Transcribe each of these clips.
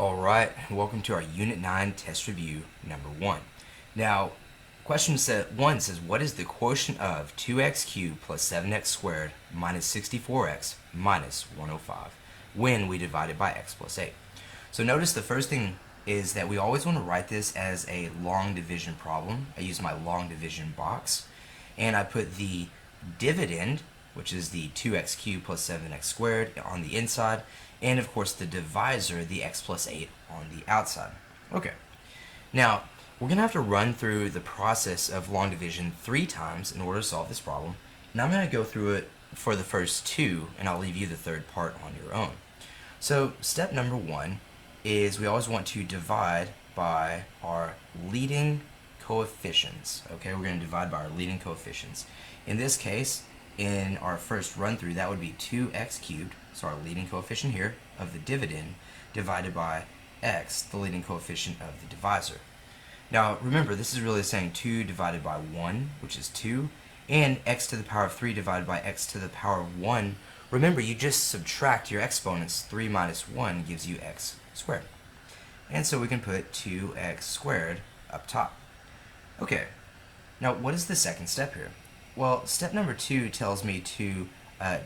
Alright, welcome to our Unit 9 test review number 1. Now, question 1 says, what is the quotient of 2x cubed plus 7x squared minus 64x minus 105 when we divide it by x plus 8? So notice the first thing is that we always want to write this as a long division problem. I use my long division box, and I put the dividend, which is the 2x cubed plus 7x squared, on the inside, and of course the divisor, the x plus 8, on the outside. Okay, now we're going to have to run through the process of long division 3 times in order to solve this problem. Now I'm going to go through it for the first 2, and I'll leave you the third part on your own. So step number 1 is we always want to divide by our leading coefficients. Okay, we're going to divide by our leading coefficients. In this case, in our first run through, that would be 2x cubed, so our leading coefficient here of the dividend, divided by x, the leading coefficient of the divisor. Now remember, this is really saying 2 divided by 1, which is 2, and x to the power of 3 divided by x to the power of 1. Remember, you just subtract your exponents. 3 minus 1 gives you x squared. And so we can put 2x squared up top. Okay, now what is the second step here? Well, step number 2 tells me to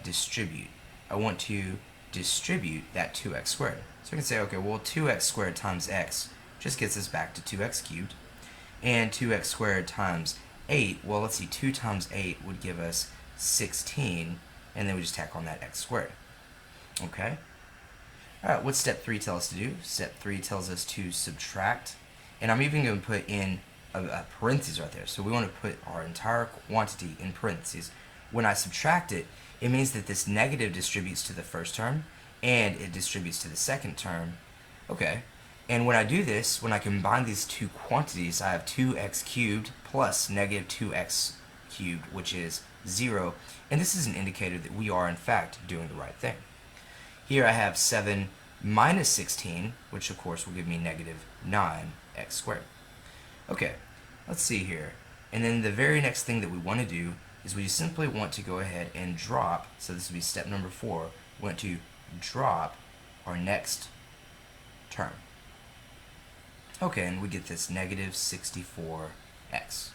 distribute. I want to distribute that 2x squared. So we can say, okay, well, 2x squared times x just gets us back to 2x cubed. And 2x squared times 8, well, let's see, 2 times 8 would give us 16, and then we just tack on that x squared. Okay? Alright, what's step 3 tell us to do? Step 3 tells us to subtract, and I'm even going to put in a parentheses right there. So we want to put our entire quantity in parentheses. When I subtract it, it means that this negative distributes to the first term, and it distributes to the second term. Okay, and when I do this, when I combine these two quantities, I have 2x cubed plus negative 2x cubed, which is 0, and this is an indicator that we are in fact doing the right thing. Here I have 7 minus 16, which of course will give me negative 9x squared. Okay, let's see here. And then the very next thing that we want to do is we simply want to go ahead and drop, so this would be step number 4, we want to drop our next term. Okay, and we get this negative 64x.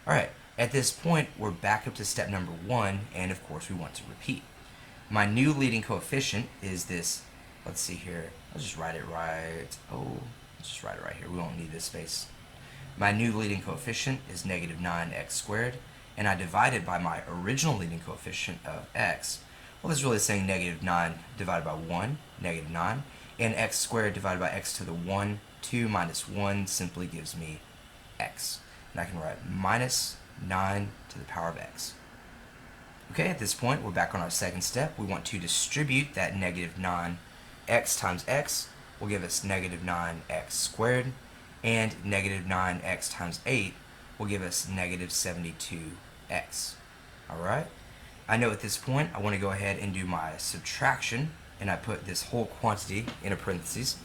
Alright, at this point we're back up to step number 1, and of course we want to repeat. My new leading coefficient is this, let's see here, I'll just write it right, let's just write it right here, we won't need this space. My new leading coefficient is negative 9x squared, and I divide it by my original leading coefficient of x. Well, this is really saying negative 9 divided by 1, negative 9, and x squared divided by x to the 1, 2 minus 1 simply gives me x. And I can write minus 9 to the power of x. Okay, at this point, we're back on our second step. We want to distribute that negative 9x times x will give us negative 9x squared, and negative 9x times 8 will give us negative 72x. Alright? I know at this point I want to go ahead and do my subtraction, and I put this whole quantity in a parentheses,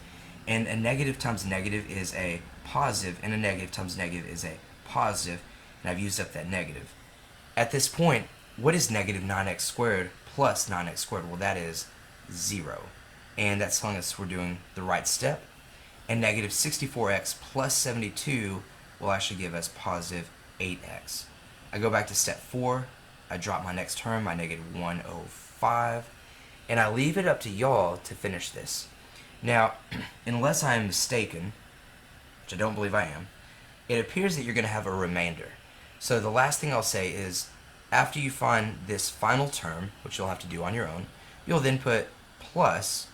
and a negative times negative is a positive, and a negative times negative is a positive, and I've used up that negative. At this point, what is negative 9x squared plus 9x squared? Well, that is 0. And that's telling us we're doing the right step. And negative 64x plus 72 will actually give us positive 8x. I go back to step 4. I drop my next term, my negative 105. And I leave it up to y'all to finish this. Now, unless I am mistaken, which I don't believe I am, it appears that you're going to have a remainder. So the last thing I'll say is, after you find this final term, which you'll have to do on your own, you'll then put plus,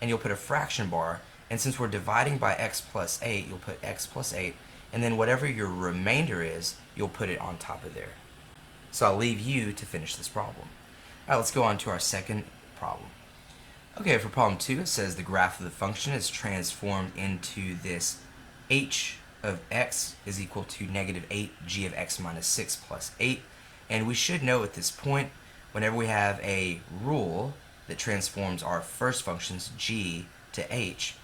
and you'll put a fraction bar, and since we're dividing by x plus 8, you'll put x plus 8, and then whatever your remainder is, you'll put it on top of there. So I'll leave you to finish this problem. Alright, let's go on to our second problem. Okay, for problem 2, it says the graph of the function is transformed into this h of x is equal to negative 8 g of x minus 6 plus 8. And we should know at this point, whenever we have a rule that transforms our first functions, g, to h,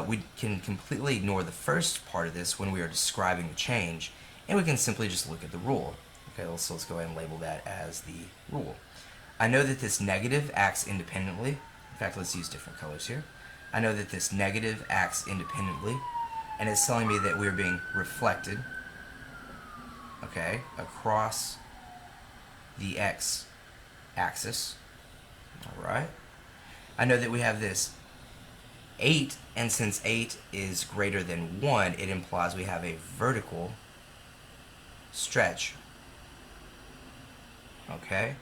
we can completely ignore the first part of this when we are describing the change, and we can simply just look at the rule. Okay, so let's go ahead and label that as the rule. I know that this negative acts independently. In fact, let's use different colors here. I know that this negative acts independently, and it's telling me that we're being reflected, okay, across the x-axis. Alright. I know that we have this 8, and since 8 is greater than 1, it implies we have a vertical stretch. Okay.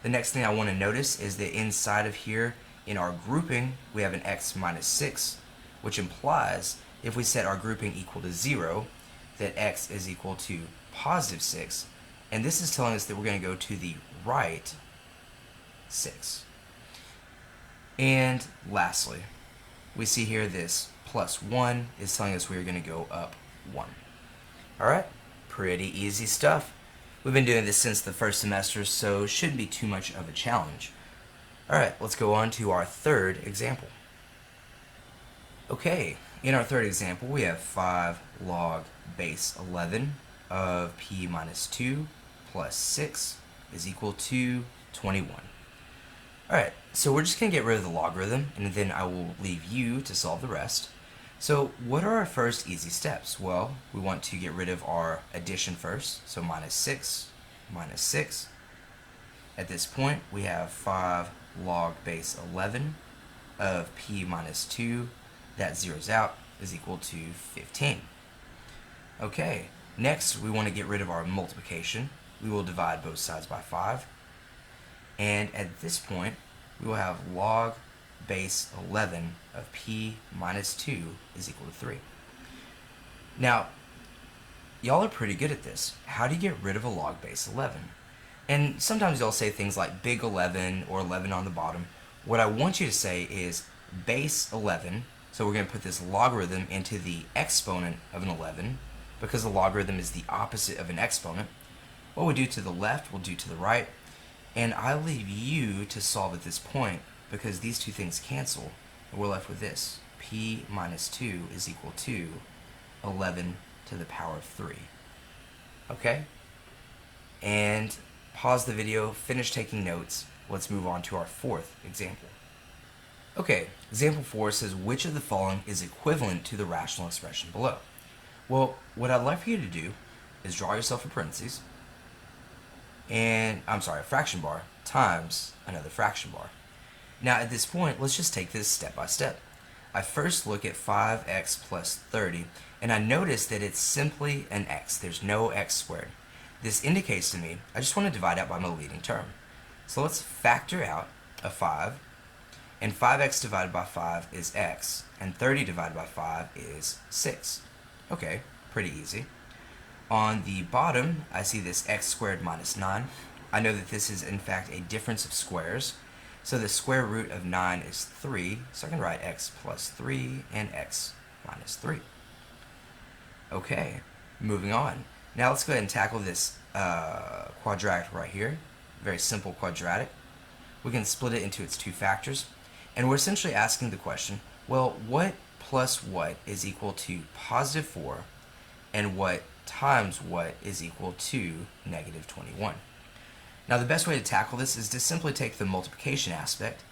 The next thing I want to notice is that inside of here, in our grouping, we have an x minus 6, which implies if we set our grouping equal to 0, that x is equal to positive 6. And this is telling us that we're going to go to the right 6. And lastly, we see here this plus 1 is telling us we're going to go up 1. Alright, pretty easy stuff. We've been doing this since the first semester, so shouldn't be too much of a challenge. Alright, let's go on to our third example. Okay, in our third example, we have 5 log base 11 of p minus 2 plus 6 is equal to 21. Alright, so we're just going to get rid of the logarithm, and then I will leave you to solve the rest. So what are our first easy steps? Well, we want to get rid of our addition first, so minus 6, minus 6. At this point, we have 5 log base 11 of p minus 2, that zeroes out, is equal to 15. Okay, next we want to get rid of our multiplication. We will divide both sides by 5. And at this point, we will have log base 11 of p minus 2 is equal to 3. Now, y'all are pretty good at this. How do you get rid of a log base 11? And sometimes y'all say things like big 11 or 11 on the bottom. What I want you to say is base 11, so we're going to put this logarithm into the exponent of an 11, because the logarithm is the opposite of an exponent. What we do to the left, we'll do to the right. And I leave you to solve at this point, because these two things cancel, and we're left with this. P minus 2 is equal to 11 to the power of 3. Okay? And pause the video, finish taking notes. Let's move on to our fourth example. Okay, example 4 says, which of the following is equivalent to the rational expression below? Well, what I'd like for you to do is draw yourself a parentheses, and a fraction bar times another fraction bar. Now at this point, let's just take this step by step. I first look at 5x plus 30, and I notice that it's simply an x. There's no x squared. This indicates to me I just want to divide out by my leading term. So let's factor out a 5, and 5x divided by 5 is x, and 30 divided by 5 is 6. Okay, pretty easy. On the bottom, I see this x squared minus 9. I know that this is in fact a difference of squares. So the square root of 9 is 3. So I can write x plus 3 and x minus 3. Okay, moving on. Now let's go ahead and tackle this quadratic right here. Very simple quadratic. We can split it into its two factors. And we're essentially asking the question, well, what plus what is equal to positive 4, and what times what is equal to negative 21. Now the best way to tackle this is to simply take the multiplication aspect,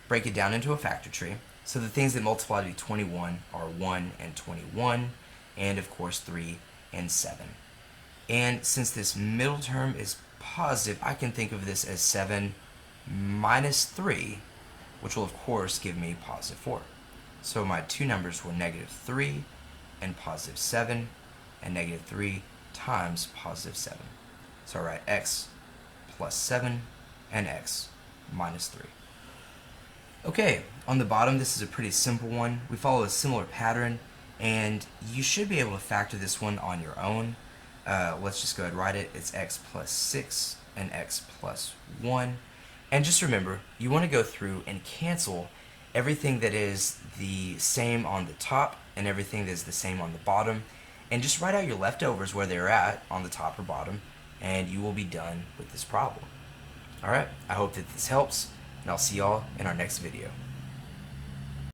break it down into a factor tree. So the things that multiply to be 21 are 1 and 21, and of course 3 and 7. And since this middle term is positive, I can think of this as 7 minus 3, which will of course give me positive 4. So my two numbers were negative 3 and positive 7, and negative 3 times positive 7. So I write x plus 7 and x minus 3. Okay, on the bottom, this is a pretty simple one. We follow a similar pattern, and you should be able to factor this one on your own. Let's just go ahead and write it. It's x plus 6 and x plus 1. And just remember, you want to go through and cancel everything that is the same on the top and everything that is the same on the bottom, and just write out your leftovers where they're at on the top or bottom, and you will be done with this problem. Alright, I hope that this helps, and I'll see y'all in our next video.